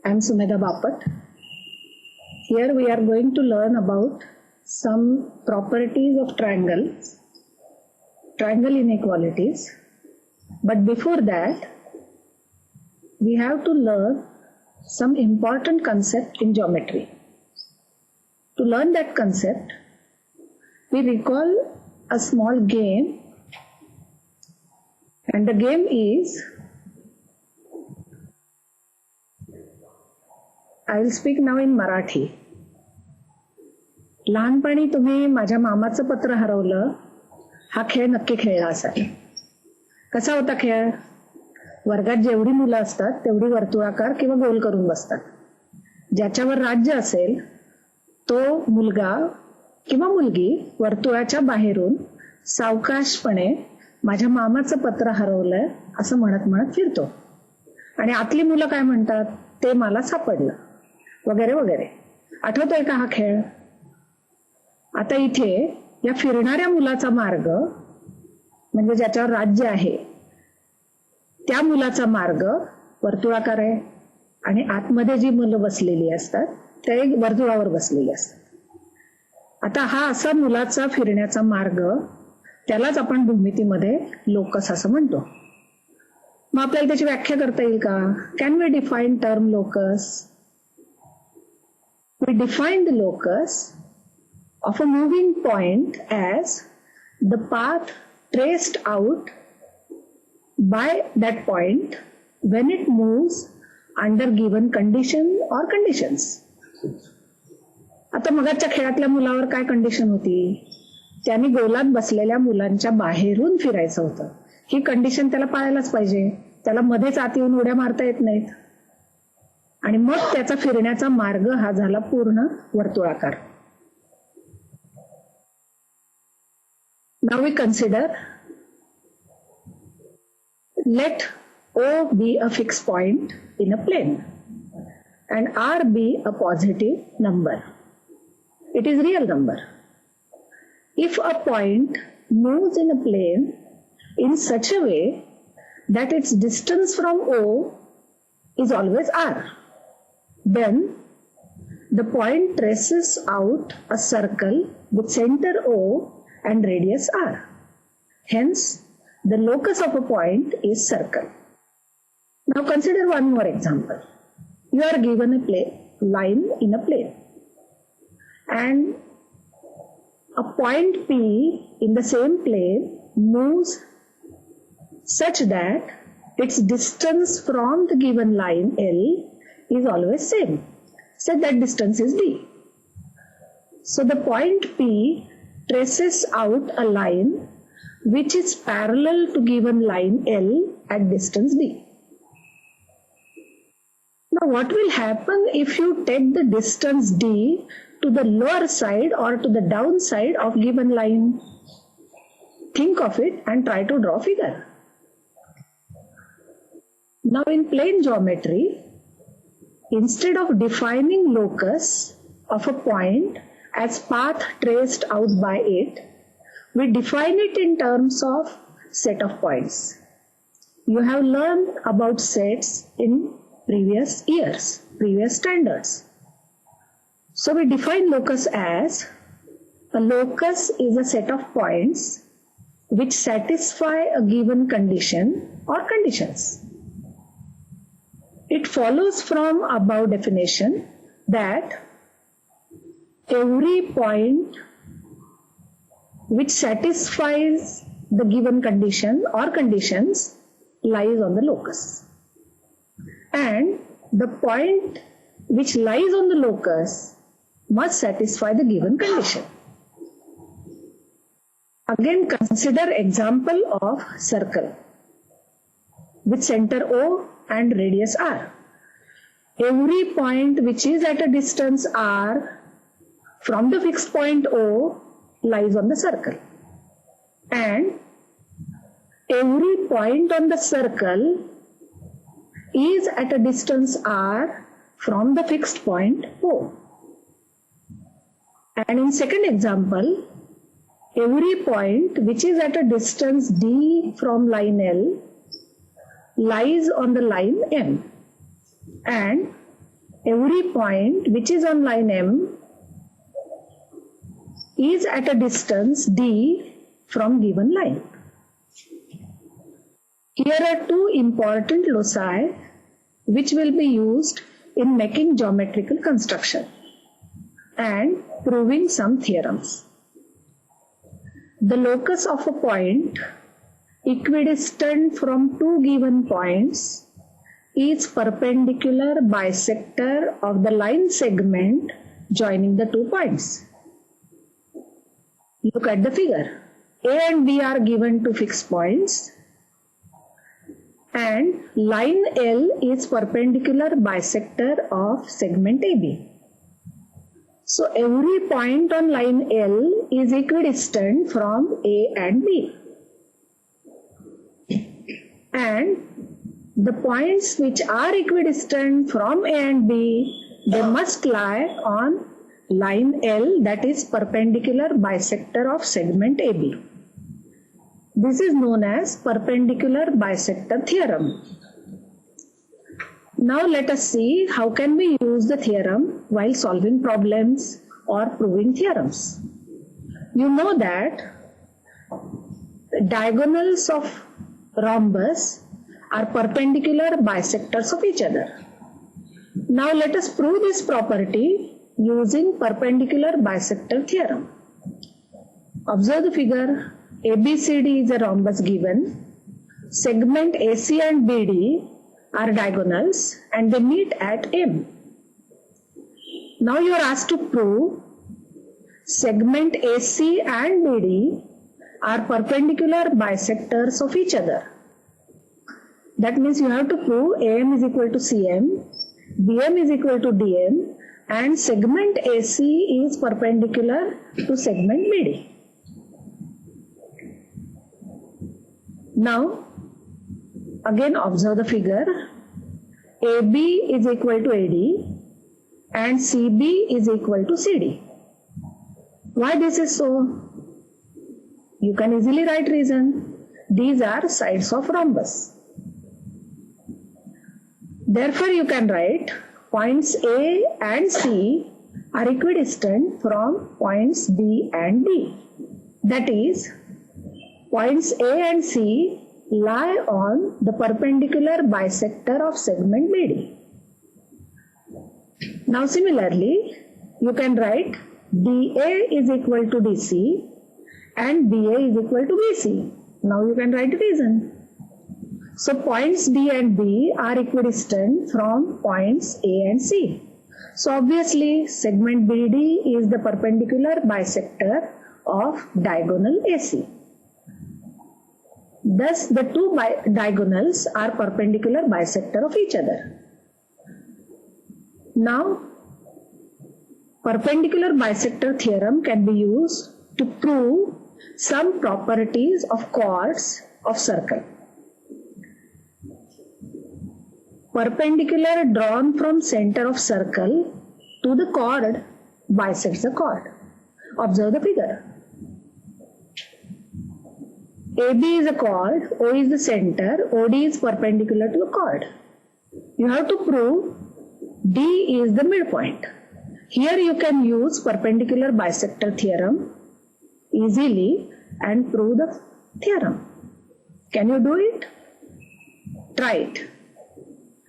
I am Sumedha Bapat. Here we are going to learn about some properties of triangle inequalities. But before that, we have to learn some important concept in geometry. To learn that concept, we recall a small game, and the game is, I will speak now in Marathi. लहानपणी तुम्ही माझ्या मामाचं पत्र हरवलं हा खेळ नक्की खेळला असाल. कसा होता खेळ? वर्गात जेवढी मुलं असतात तेवढी वर्तुळाकार किंवा गोल करून बसतात. ज्याच्यावर राज्य असेल तो मुलगा किंवा मुलगी वर्तुळाच्या बाहेरून सावकाशपणे माझ्या मामाचं पत्र हरवलंय असं म्हणत म्हणत फिरतो. आणि आतली मुलं काय म्हणतात? ते मला सापडलं वगैरे वगैरे. आठवतोय का हा खेळ? आता इथे या फिरणाऱ्या मुलाचा मार्ग म्हणजे ज्याच्यावर राज्य आहे त्या मुलाचा मार्ग वर्तुळाकार आहे आणि आतमध्ये जी मुलं बसलेली असतात ते वर्तुळावर बसलेली असतात. आता हा असा मुलाचा फिरण्याचा मार्ग, त्यालाच आपण भूमितीमध्ये लोकस असं म्हणतो. मग आपल्याला त्याची व्याख्या करता येईल का? Can we define term locus? We define the locus of a moving point as the path traced out by that point when it moves under given condition or conditions. आता मगाच्या खेळातल्या मुलावर काय कंडिशन होती? त्याने गोलात बसलेल्या मुलांच्या बाहेरून फिरायचं होतं. ही कंडिशन त्याला पाळायलाच पाहिजे. त्याला मध्येच आत येऊन उड्या मारता येत नाहीत. आणि मग त्याचा फिरण्याचा मार्ग हा झाला पूर्ण वर्तुळाकार. Now we consider, let O be a fixed point in a plane and R be a positive number. It is real number. If a point moves in a plane in such a way that its distance from O is always R, then the point traces out a circle with center O and radius R. Hence, the locus of a point is circle. Now consider one more example. You are given a line in a plane and a point P in the same plane moves such that its distance from the given line L is always same. So that distance is D. So the point P traces out a line which is parallel to given line L at distance D. Now what will happen if you take the distance D to the lower side or to the down side of given line? Think of it and try to draw figure. Now in plane geometry, instead of defining locus of a point as path traced out by it, we define it in terms of set of points. You have learned about sets in previous years, previous standards. So we define locus as a locus is a set of points which satisfy a given condition or conditions. It follows from above definition that every point which satisfies the given condition or conditions lies on the locus. And the point which lies on the locus must satisfy the given condition. Again, consider example of circle with center O and radius R. Every point which is at a distance R from the fixed point O lies on the circle, and every point on the circle is at a distance R from the fixed point O. And in second example, every point which is at a distance D from line L lies on the line M, and every point which is on line M is at a distance d from given line. Here are two important loci which will be used in making geometrical construction and proving some theorems. The locus of a point equidistant from two given points is perpendicular bisector of the line segment joining the 2 points. Look at the figure. A and B are given to fixed points and line L is perpendicular bisector of segment AB. So every point on line L is equidistant from A and B. And the points which are equidistant from A and B, they must lie on line L, that is perpendicular bisector of segment AB. This is known as perpendicular bisector theorem. Now let us see how can we use the theorem while solving problems or proving theorems. You know that diagonals of rhombus are perpendicular bisectors of each other. Now let us prove this property using perpendicular bisector theorem. Observe the figure. ABCD is a rhombus given. Segment AC and BD are diagonals and they meet at M. Now you are asked to prove segment AC and BD are perpendicular bisectors of each other. That means you have to prove AM is equal to CM, BM is equal to DM, and segment AC is perpendicular to segment BD. Now, again observe the figure. AB is equal to AD and CB is equal to CD. Why this is so? You can easily write reason. These are sides of rhombus. Therefore, you can write points A and C are equidistant from points B and D. That is, points A and C lie on the perpendicular bisector of segment BD. Now similarly, you can write DA is equal to DC and BA is equal to BC. Now you can write reason. So points D and B are equidistant from points A and C. So obviously segment BD is the perpendicular bisector of diagonal AC. Thus the two diagonals are perpendicular bisector of each other. Now perpendicular bisector theorem can be used to prove some properties of chords of circle. Perpendicular drawn from center of circle to the chord bisects the chord. Observe the figure. AB is a chord, O is the center, OD is perpendicular to the chord. You have to prove D is the midpoint. Here you can use perpendicular bisector theorem easily and prove the theorem. Can you do it? Try it.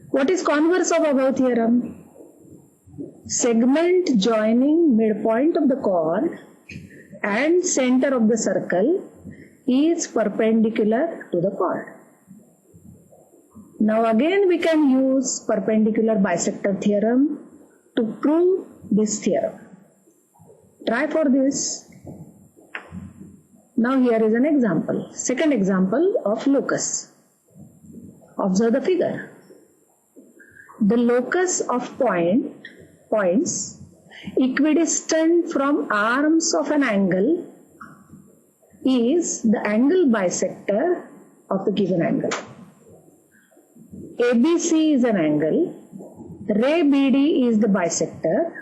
What is converse of above theorem? Segment joining midpoint of the chord and center of the circle is perpendicular to the chord. Now again we can use perpendicular bisector theorem to prove this theorem. Try for this. Now here is an example. Second example of locus. Observe the figure. The locus of points equidistant from arms of an angle is the angle bisector of the given angle. ABC is an angle. Ray BD is the bisector.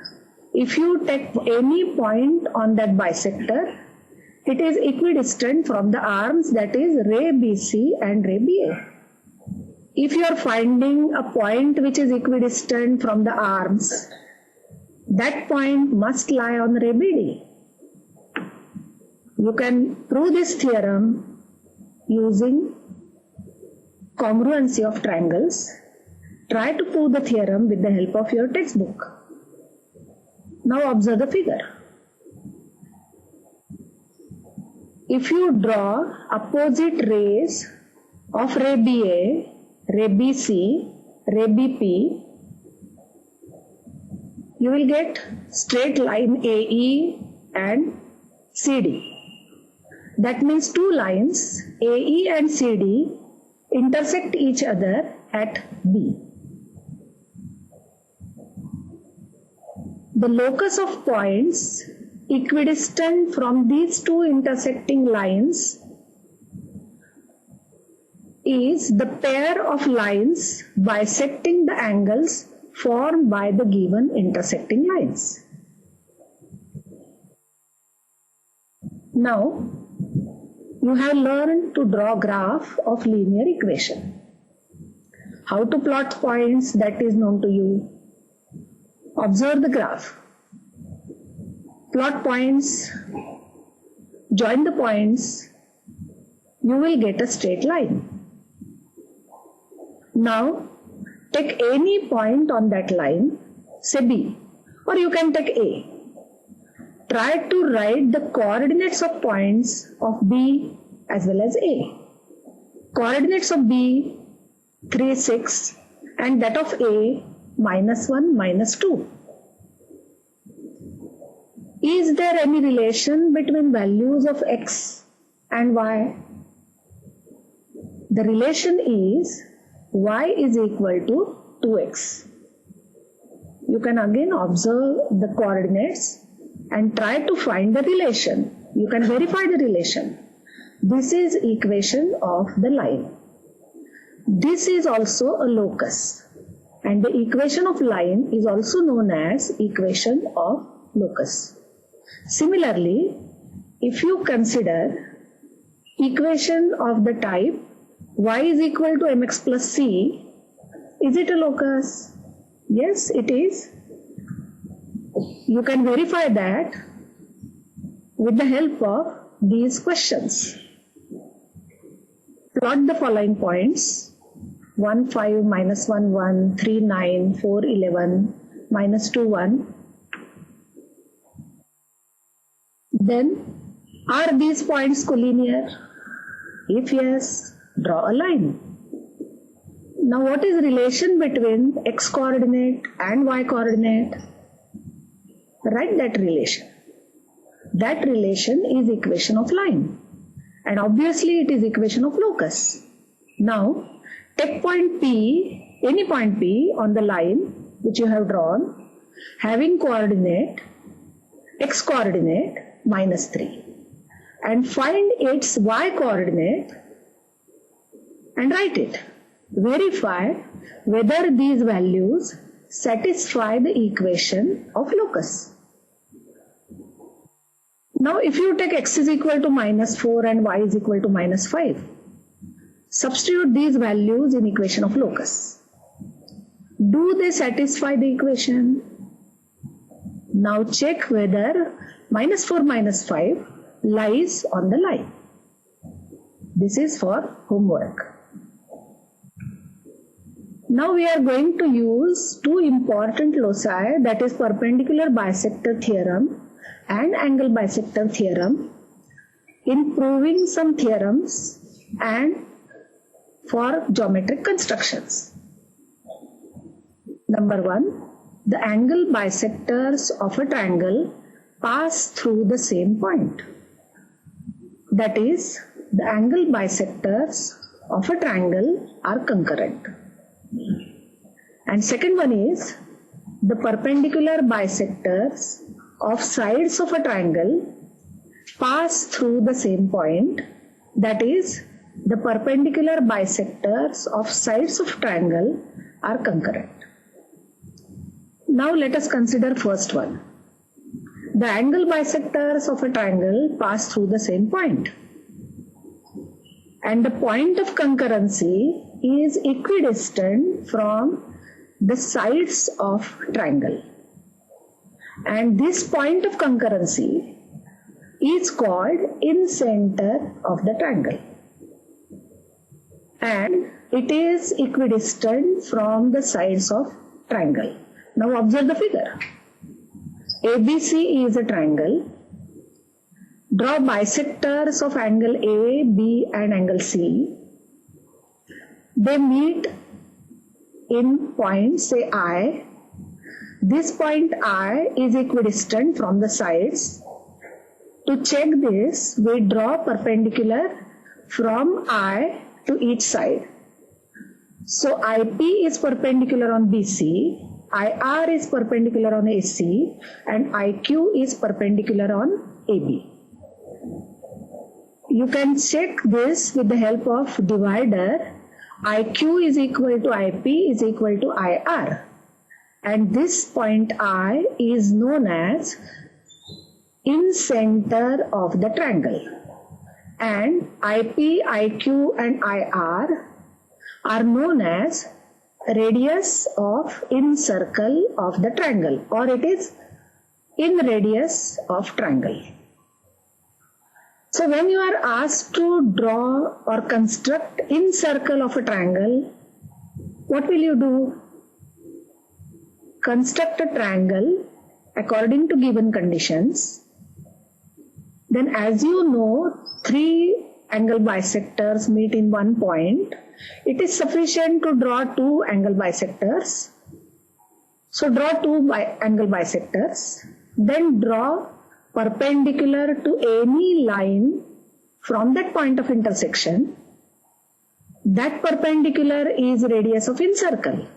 If you take any point on that bisector, it is equidistant from the arms, that is ray BC and ray BA. if you are finding a point which is equidistant from the arms, that point must lie on ray BD. You can prove this theorem using congruency of triangles. Try to prove the theorem with the help of your textbook. Now observe the figure. If you draw opposite rays of ray BA, ray BC, ray BP, you will get straight line AE and CD. That means two lines AE and CD intersect each other at B. The locus of points equidistant from these two intersecting lines is the pair of lines bisecting the angles formed by the given intersecting lines. Now, you have learned to draw graph of linear equation. How to plot points, that is known to you. Observe the graph. Plot points, join the points, you will get a straight line. Now, take any point on that line, say B, or you can take A. Try to write the coordinates of points of B as well as A. Coordinates of B, 3, 6, and that of A, -1, -2. Is there any relation between values of X and Y? The relation is Y is equal to 2X. You can again observe the coordinates and try to find the relation. You can verify the relation. This is equation of the line. This is also a locus, and the equation of line is also known as equation of locus. Similarly, if you consider equation of the type y is equal to mx plus c, is it a locus? Yes, it is. You can verify that with the help of these questions. Plot the following points: 1, 5, -1, 1, 3, 9, 4, 11, -2, 1. Then, are these points collinear? If yes, draw a line. Now, what is the relation between x coordinate and y coordinate? Write that relation. That relation is equation of line, and obviously it is equation of locus. Now, take point P, any point P on the line which you have drawn, having coordinate x coordinate -3, and find its y coordinate and write it. Verify whether these values satisfy the equation of locus. Now, if you take x is equal to -4 and y is equal to -5, substitute these values in equation of locus. Do they satisfy the equation? Now check whether -4 -5 lies on the line. This is for homework. Now we are going to use two important loci, that is perpendicular bisector theorem and angle bisector theorem, in proving some theorems and for geometric constructions. Number 1, the angle bisectors of a triangle pass through the same point. That is, the angle bisectors of a triangle are concurrent. And second one is, the perpendicular bisectors of sides of a triangle pass through the same point. That is, the perpendicular bisectors of sides of triangle are concurrent. Now let us consider first one. The angle bisectors of a triangle pass through the same point, and the point of concurrency is equidistant from the sides of triangle. And this point of concurrency is called incenter of the triangle. And it is equidistant from the sides of triangle. Now observe the figure. ABC is a triangle. Draw bisectors of angle A, B and angle C. They meet in point, say I. This point I is equidistant from the sides. To check this, we draw perpendicular from I to each side. So IP is perpendicular on BC, IR is perpendicular on AC, and IQ is perpendicular on AB. You can check this with the help of divider. IQ is equal to IP is equal to IR. And this point I is known as incenter of the triangle. And IP, IQ and IR are known as radius of incircle of the triangle, or it is in radius of triangle. So when you are asked to draw or construct incircle of a triangle, what will you do? Construct a triangle according to given conditions. Then as you know, 3 angle bisectors meet in one point. It is sufficient to draw 2 angle bisectors. So draw 2 angle bisectors. Then draw perpendicular to any line from that point of intersection. That perpendicular is radius of incircle.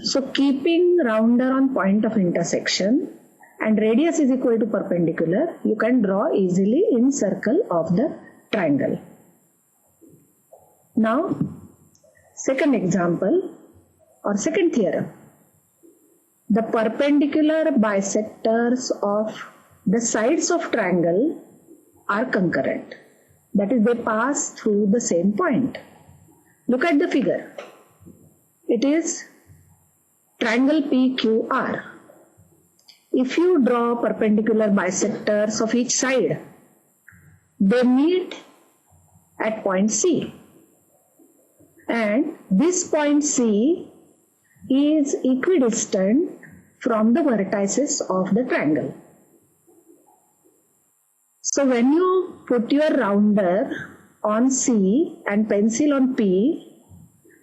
So keeping rounder on point of intersection and radius is equal to perpendicular, you can draw easily incircle of the triangle. Now, second example or second theorem. The perpendicular bisectors of the sides of triangle are concurrent. That is, they pass through the same point. Look at the figure. It is triangle PQR. If you draw perpendicular bisectors of each side, they meet at point C. And this point C is equidistant from the vertices of the triangle. So when you put your rounder on C and pencil on P,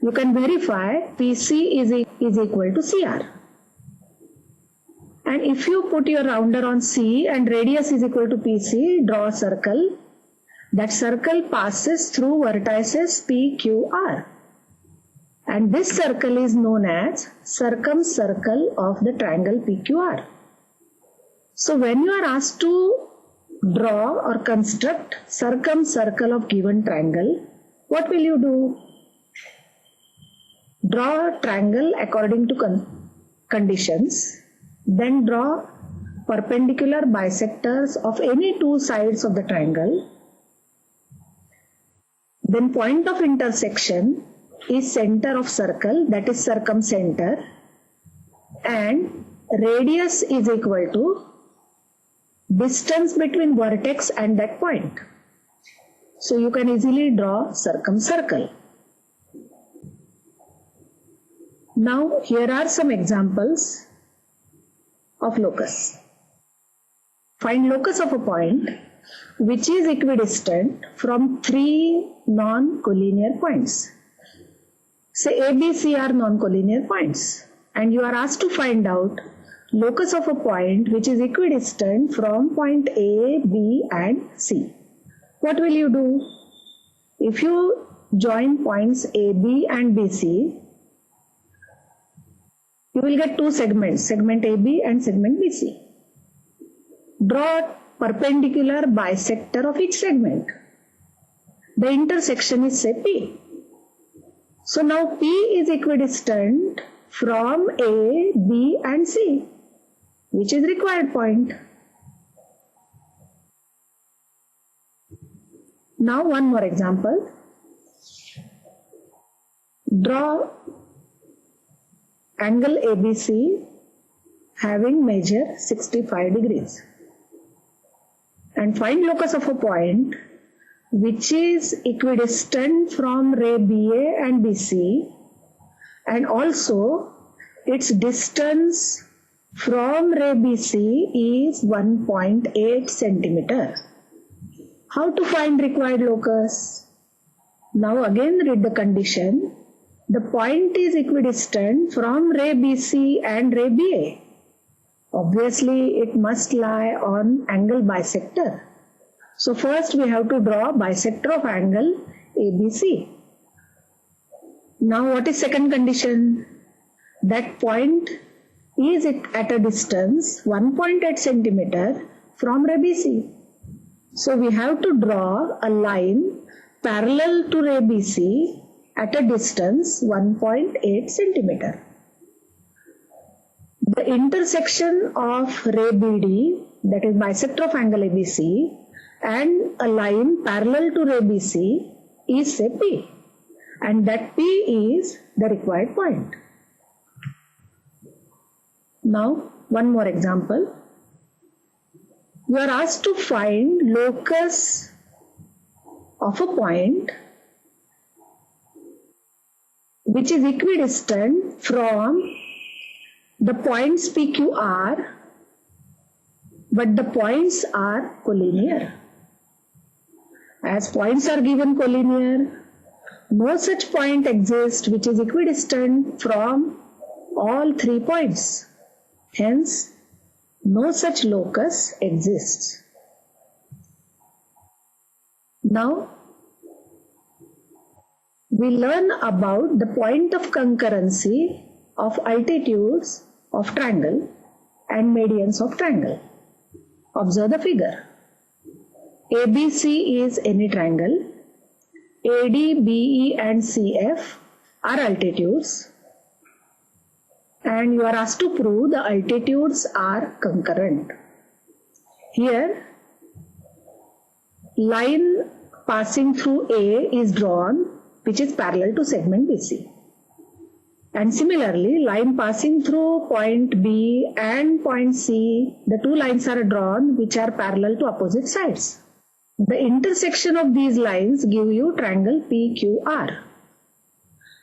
you can verify PC is equal to CR. And if you put your rounder on C and radius is equal to PC, draw a circle. That circle passes through vertices PQR. And this circle is known as circumcircle of the triangle PQR. So when you are asked to draw or construct circumcircle of given triangle, what will you do? Draw a triangle according to conditions. Then draw perpendicular bisectors of any 2 sides of the triangle. Then point of intersection is center of circle, that is circumcenter, and radius is equal to distance between vertex and that point. So you can easily draw circumcircle. Now here are some examples of locus. Find locus of a point which is equidistant from 3 non-collinear points. Say A, B, C are non-collinear points, and you are asked to find out locus of a point which is equidistant from point A, B and C. What will you do? If you join points A, B and BC, you will get 2 segments, segment AB and segment BC. Draw perpendicular bisector of each segment. The intersection is say P. So now P is equidistant from A, B and C, which is required point. Now one more example. Draw angle ABC having measure 65 degrees and find locus of a point which is equidistant from ray BA and BC, and also its distance from ray BC is 1.8 centimeter. How to find required locus? Now again read the condition. The point is equidistant from ray BC and ray BA. Obviously it must lie on angle bisector. So first we have to draw bisector of angle ABC. Now what is second condition? That point is at a distance 1.8 centimeter from ray BC. So we have to draw a line parallel to ray BC at a distance 1.8 centimeter. The intersection of ray BD, that is bisector of angle ABC, and a line parallel to ray BC is say P, and that P is the required point. Now one more example. You are asked to find locus of a point which is equidistant from the points PQR, but the points are collinear. As points are given collinear, no such point exists which is equidistant from all 3 points. Hence, no such locus exists. Now, we learn about the point of concurrency of altitudes of triangle and medians of triangle. Observe the figure. ABC is any triangle. AD, BE and CF are altitudes. And you are asked to prove the altitudes are concurrent. Here, line passing through A is drawn, which is parallel to segment BC. And similarly, line passing through point B and point C, the 2 lines are drawn which are parallel to opposite sides. The intersection of these lines give you triangle PQR.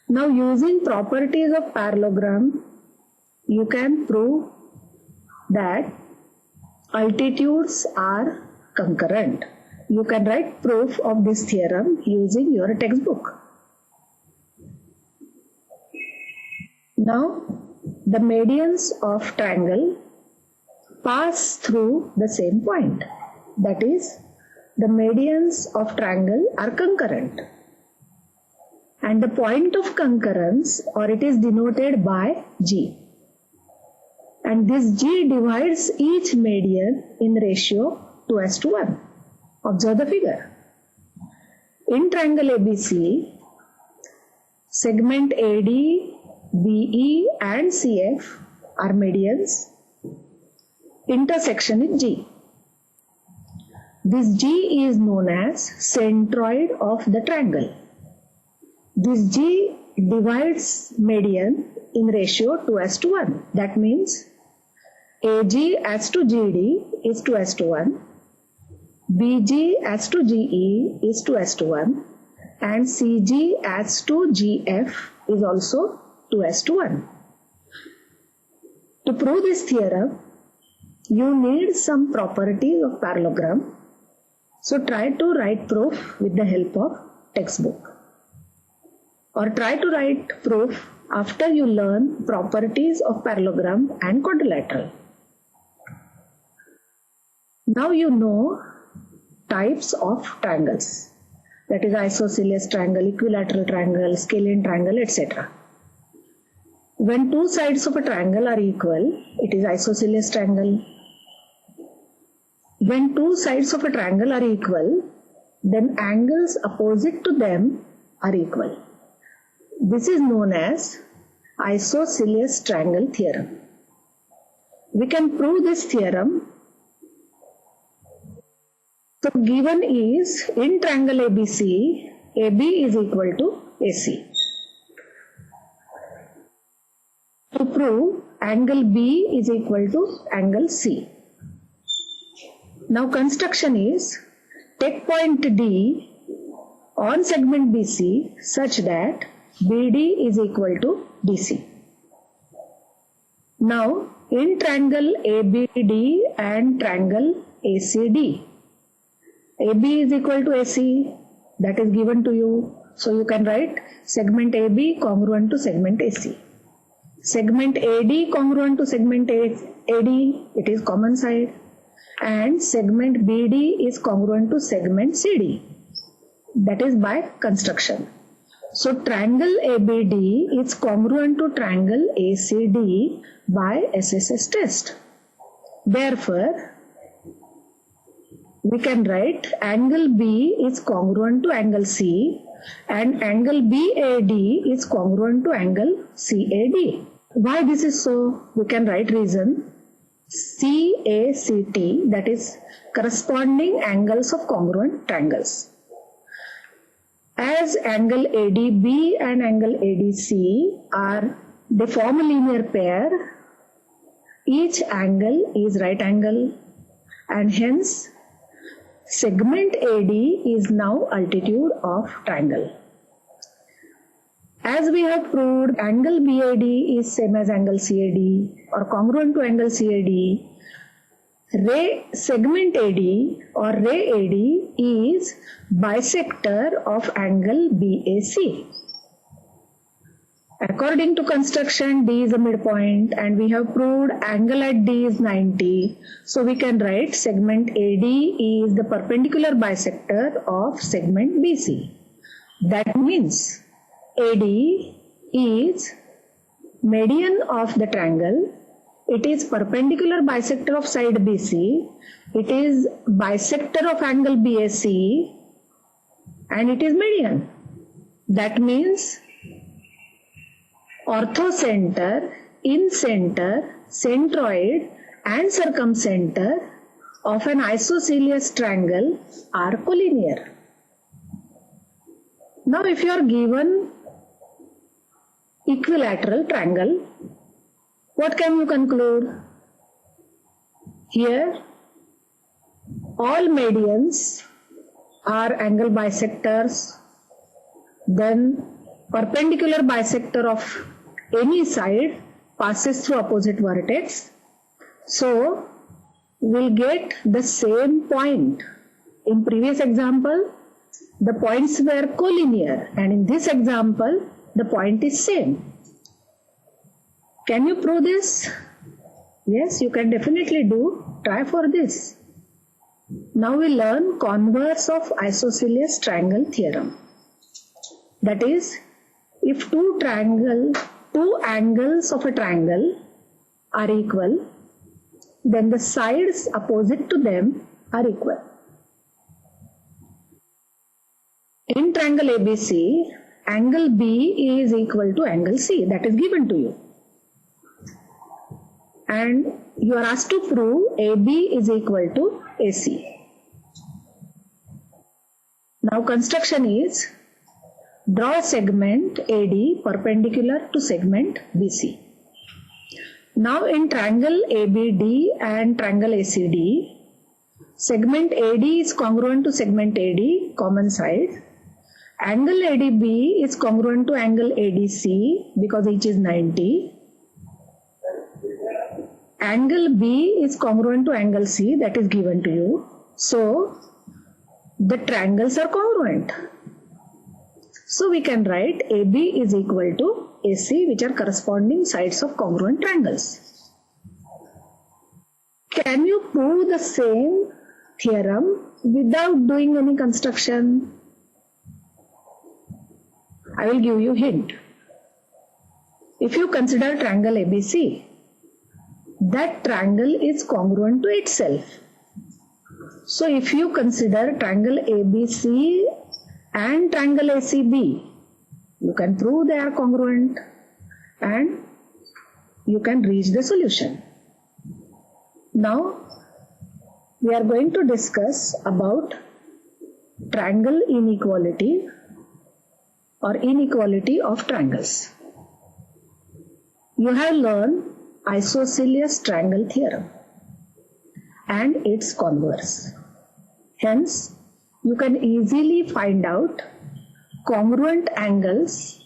Now using properties of parallelogram, you can prove that altitudes are concurrent. You can write proof of this theorem using your textbook. Now, the medians of triangle pass through the same point. That is, the medians of triangle are concurrent. And the point of concurrence, or it is denoted by G. And this G divides each median in ratio 2:1. Observe the figure. In triangle ABC, segment AD, BE and CF are medians. Intersection is G. This G is known as centroid of the triangle. This G divides median in ratio 2:1. That means AG as to GD is 2:1, BG as to GE is 2:1, and CG as to GF is also 2:1. To prove this theorem, you need some properties of parallelogram. So try to write proof with the help of textbook. Or try to write proof after you learn properties of parallelogram and quadrilateral. Now you know types of triangles. That is isosceles triangle, equilateral triangle, scalene triangle, etc. When 2 sides of a triangle are equal, it is isosceles triangle. When 2 sides of a triangle are equal, then angles opposite to them are equal. This is known as isosceles triangle theorem. We can prove this theorem. So given is, in triangle ABC, AB is equal to AC. to prove angle B is equal to angle C. Now construction is, take point D on segment BC such that BD is equal to DC. Now in triangle ABD and triangle ACD, AB is equal to AC, that is given to you. So you can write segment AB congruent to segment AC. Segment AD congruent to segment AD, it is common side. And segment BD is congruent to segment CD, that is by construction. So triangle ABD is congruent to triangle ACD by SSS test. Therefore, we can write angle B is congruent to angle C and angle BAD is congruent to angle CAD. Why this is so? We can write reason. CACT, that is corresponding angles of congruent triangles. As angle ADB and angle ADC they form a linear pair, each angle is right angle and hence segment AD is now altitude of triangle. As we have proved, angle BAD is same as angle CAD or congruent to angle CAD. Ray segment AD or ray AD is bisector of angle BAC. According to construction, D is a midpoint and we have proved angle at D is 90. So we can write segment AD is the perpendicular bisector of segment BC. That means AD is median of the triangle. It is perpendicular bisector of side BC. It is bisector of angle BAC and it is median. That means orthocenter, incenter, centroid and circumcenter of an isosceles triangle are collinear. Now if you are given equilateral triangle, what can you conclude? Here all medians are angle bisectors, then perpendicular bisector of any side passes through opposite vertex. So we'll get the same point. In previous example, the points were collinear and in this example, the point is same. Can you prove this? Yes, you can definitely do. Try for this. Now we learn converse of isosceles triangle theorem. That is, if two angles of a triangle are equal, then the sides opposite to them are equal. In triangle ABC, angle B is equal to angle C, that is given to you. And you are asked to prove AB is equal to AC. Now construction is, draw a segment AD perpendicular to segment BC. Now in triangle ABD and triangle ACD, segment AD is congruent to segment AD, common side. Angle ADB is congruent to angle ADC because each is 90. Angle B is congruent to angle C, that is given to you. So the triangles are congruent. So we can write AB is equal to AC, which are corresponding sides of congruent triangles. Can you prove the same theorem without doing any construction? I will give you a hint. If you consider triangle ABC, that triangle is congruent to itself. So if you consider triangle ABC and triangle ACB, you can prove they are congruent and you can reach the solution. Now we are going to discuss about triangle inequality or inequality of triangles. you have learned isosceles triangle theorem and its converse. Hence, you can easily find out congruent angles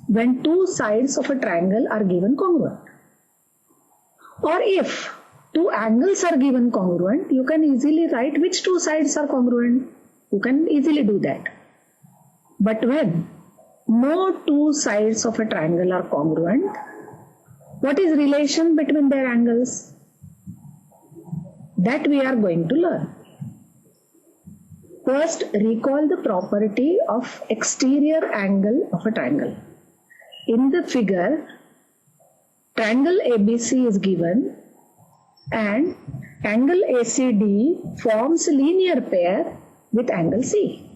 when two sides of a triangle are given congruent. Or if two angles are given congruent, you can easily write which two sides are congruent. You can easily do that. But when no two sides of a triangle are congruent, what is relation between their angles? That we are going to learn. First, recall the property of exterior angle of a triangle. In the figure, triangle ABC is given and angle ACD forms a linear pair with angle C.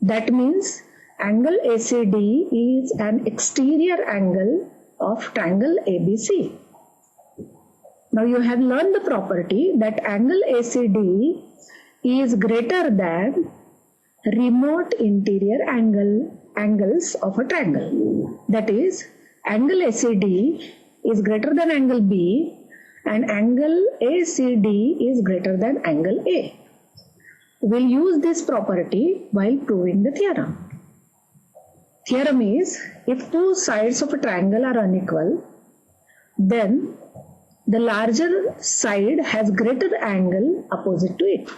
That means angle ACD is an exterior angle of triangle ABC. Now you have learned the property that angle ACD is greater than remote interior angles of a triangle. That is, angle ACD is greater than angle B and angle ACD is greater than angle A. We'll use this property while proving the theorem. Theorem is, if two sides of a triangle are unequal, then the larger side has greater angle opposite to it.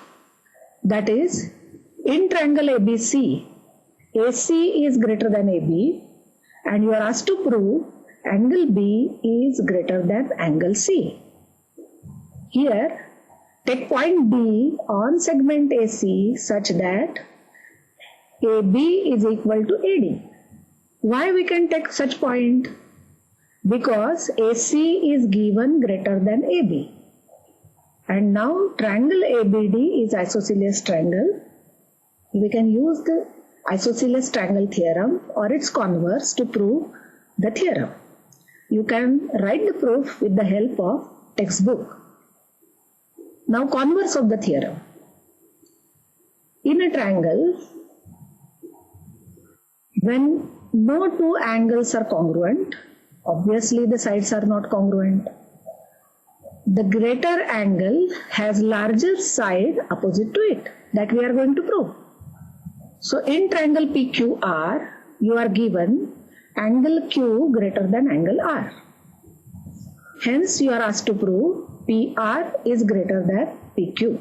That is, in triangle ABC, AC is greater than AB and you are asked to prove angle B is greater than angle C. Here, take point B on segment AC such that AB is equal to AD. Why we can take such point? Because AC is given greater than AB. And now triangle ABD is isosceles triangle. We can use the isosceles triangle theorem or its converse to prove the theorem. You can write the proof with the help of textbook. Now converse of the theorem. In a triangle, when no two angles are congruent, obviously the sides are not congruent. The greater angle has larger side opposite to it. That we are going to prove. So in triangle PQR, you are given angle Q greater than angle R. Hence, you are asked to prove PR is greater than PQ.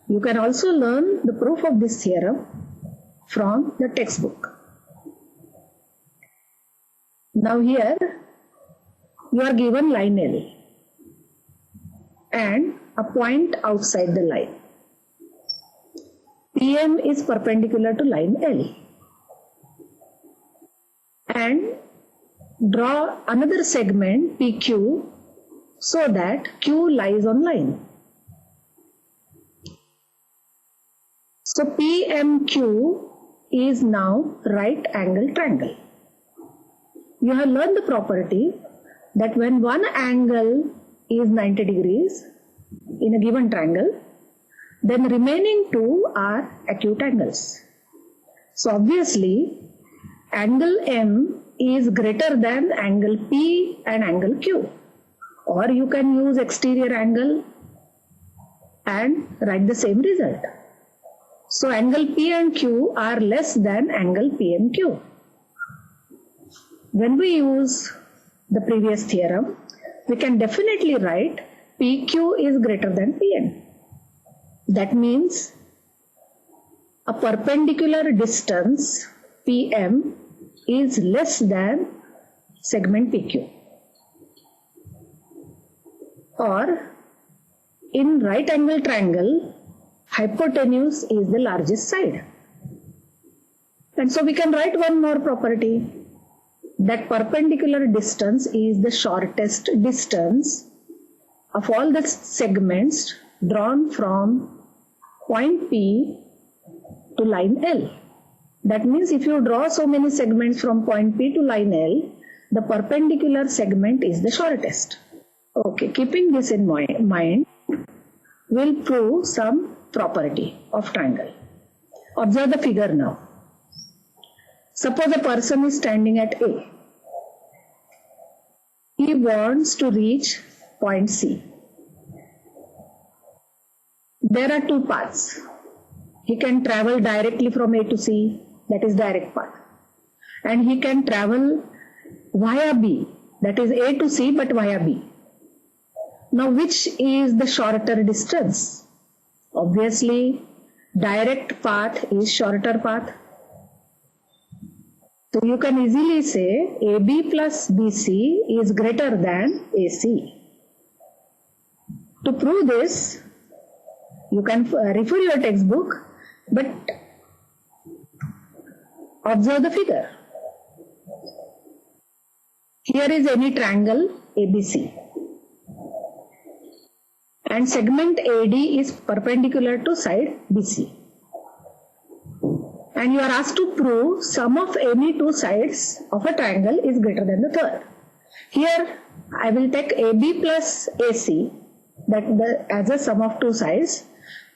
You can also learn the proof of this theorem from the textbook. Now here, you are given line L and a point outside the line. PM is perpendicular to line L. And draw another segment PQ so that Q lies on line. So PMQ is now right angle triangle. You have learned the property that when one angle is 90 degrees in a given triangle, then remaining two are acute angles. So obviously, angle M is greater than angle P and angle Q. Or you can use exterior angle and write the same result. So angle P and Q are less than angle PMQ. When we use the previous theorem, we can definitely write PQ is greater than PN. That means a perpendicular distance PM is less than segment PQ. Or in right angle triangle, hypotenuse is the largest side. And so we can write one more property, that perpendicular distance is the shortest distance of all the segments drawn from point P to line L. That means if you draw so many segments from point P to line L, the perpendicular segment is the shortest. Okay, keeping this in mind, we'll prove some property of triangle. Observe the figure now. Suppose a person is standing at A. He wants to reach point C. There are two paths. He can travel directly from A to C, that is direct path. And he can travel via B, that is A to C but via B. Now which is the shorter distance? Obviously, direct path is shorter path. So you can easily say AB plus BC is greater than AC. To prove this, you can refer your textbook, but observe the figure. Here is any triangle ABC. And segment AD is perpendicular to side BC. And you are asked to prove sum of any two sides of a triangle is greater than the third. Here I will take AB plus AC as a sum of two sides,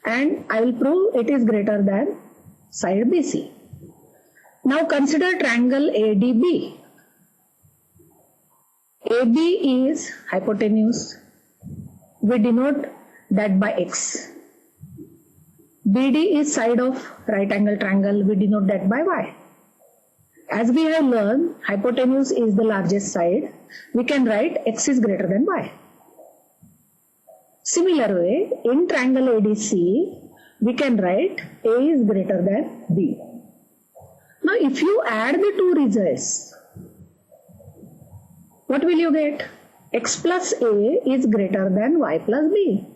and I will prove it is greater than side BC. Now consider triangle ADB. AB is hypotenuse. We denote that by X. BD is side of right angle triangle. We denote that by Y. As we have learned, hypotenuse is the largest side. We can write X is greater than Y. Similar way, in triangle ADC, we can write A is greater than B. Now if you add the two results, what will you get? X plus A is greater than Y plus B.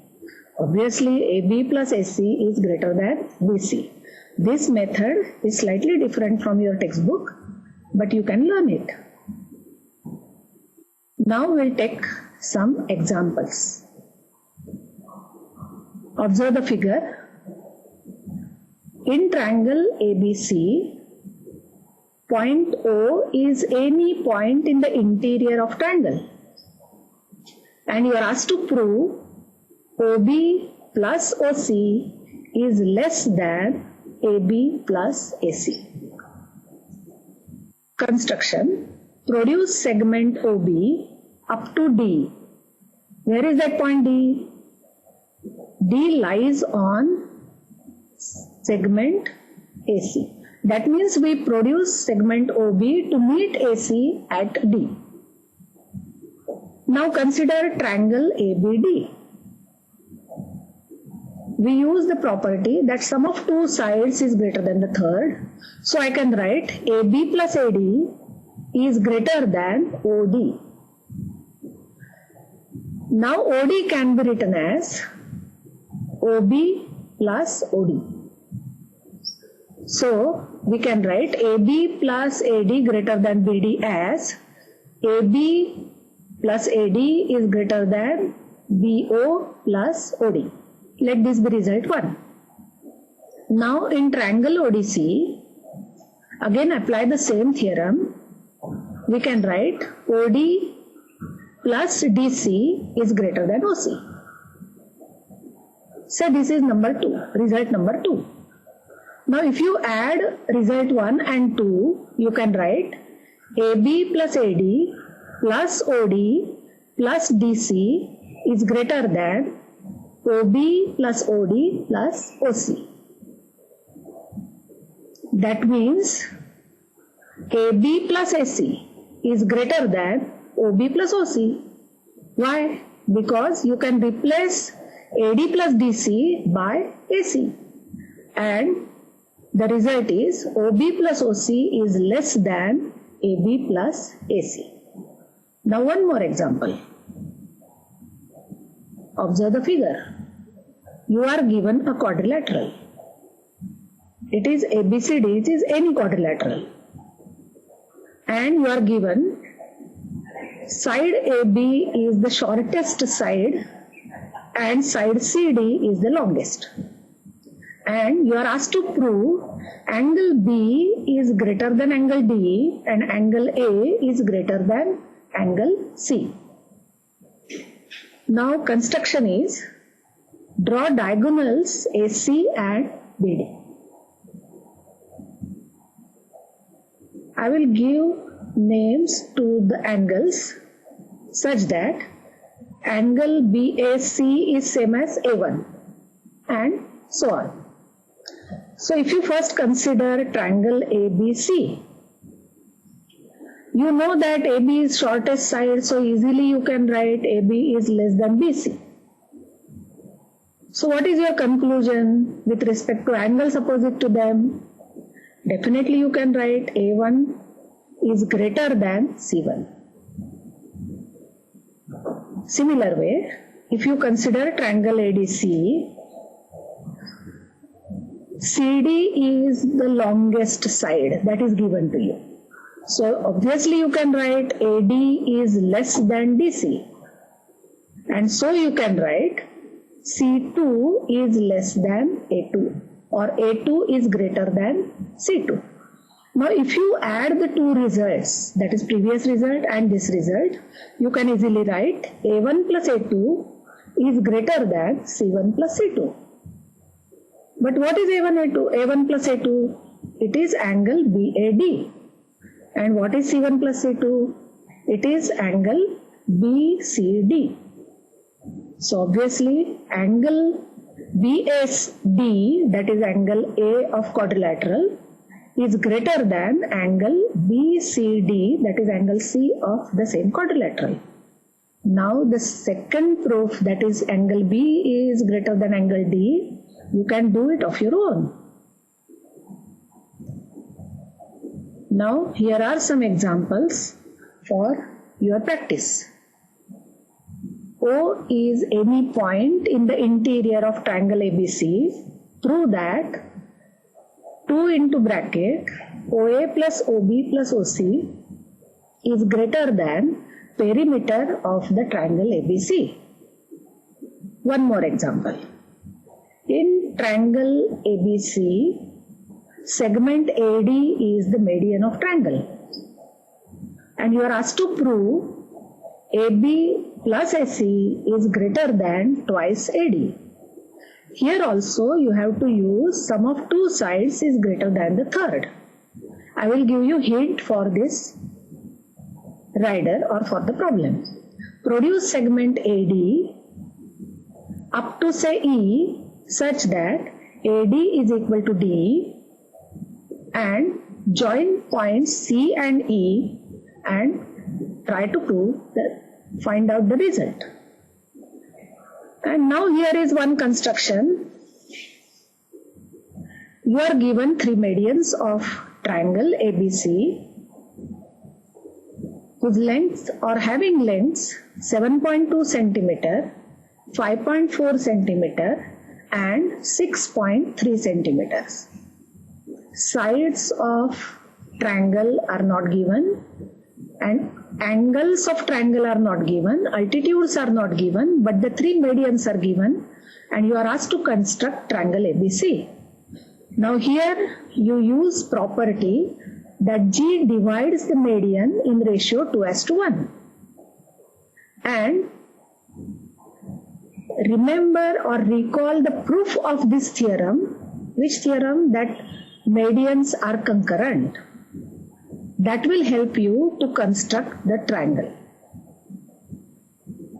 Obviously, AB plus AC is greater than BC. This method is slightly different from your textbook, but you can learn it. Now we'll take some examples. Observe the figure. In triangle ABC, point O is any point in the interior of triangle. And you are asked to prove OB plus OC is less than AB plus AC. Construction. Produce segment OB up to D. Where is that point D? D lies on segment AC. That means we produce segment OB to meet AC at D. Now consider triangle ABD. We use the property that sum of two sides is greater than the third. So I can write AB plus AD is greater than OD. Now OD can be written as OB plus OD. So we can write AB plus AD greater than BD as AB plus AD is greater than BO plus OD. Let this be result 1. Now in triangle ODC, again apply the same theorem. We can write OD plus DC is greater than OC. So this is number 2, result number 2. Now if you add result 1 and 2, you can write AB plus AD plus OD plus DC is greater than OB plus OD plus OC. That means AB plus AC is greater than OB plus OC. Why? Because you can replace AD plus DC by AC. And the result is OB plus OC is less than AB plus AC. Now one more example. Observe the figure. You are given a quadrilateral. It is ABCD, it is any quadrilateral. And you are given side AB is the shortest side and side CD is the longest. And you are asked to prove angle B is greater than angle D and angle A is greater than angle C. Now construction is draw diagonals AC and BD. I will give names to the angles such that angle BAC is same as A1 and so on. So if you first consider triangle ABC, you know that AB is shortest side, so easily you can write AB is less than BC. So what is your conclusion with respect to angles opposite to them? Definitely you can write A1 is greater than C1. Similar way, if you consider triangle ADC, CD is the longest side that is given to you. So obviously you can write AD is less than DC. And so you can write C2 is less than A2 or A2 is greater than C2. Now if you add the two results, that is previous result and this result, you can easily write A1 plus A2 is greater than C1 plus C2. But what is A1 plus A2? It is angle BAD. And what is C1 plus C2? It is angle BCD. So obviously angle BSD, that is angle A of quadrilateral, is greater than angle BCD, that is angle C of the same quadrilateral. Now the second proof, that is angle B is greater than angle D, you can do it of your own. Now here are some examples for your practice. O is any point in the interior of triangle ABC. Prove that 2 into bracket OA plus OB plus OC is greater than perimeter of the triangle ABC. One more example. In triangle ABC, segment AD is the median of triangle. And you are asked to prove AB plus AC is greater than twice AD. Here also you have to use sum of two sides is greater than the third. I will give you hint for this rider or for the problem. Produce segment AD up to say E such that AD is equal to D and join points C and E and try to prove that, find out the result. And now here is one construction. You are given three medians of triangle ABC whose lengths or having lengths 7.2 centimeter, 5.4 centimeter and 6.3 centimeters. Sides of triangle are not given and angles of triangle are not given, altitudes are not given, but the three medians are given and you are asked to construct triangle ABC. Now here you use property that G divides the median in ratio 2:1. And remember or recall the proof of this theorem. Which theorem? That medians are concurrent. That will help you to construct the triangle.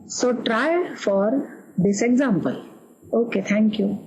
So try for this example. Okay, thank you.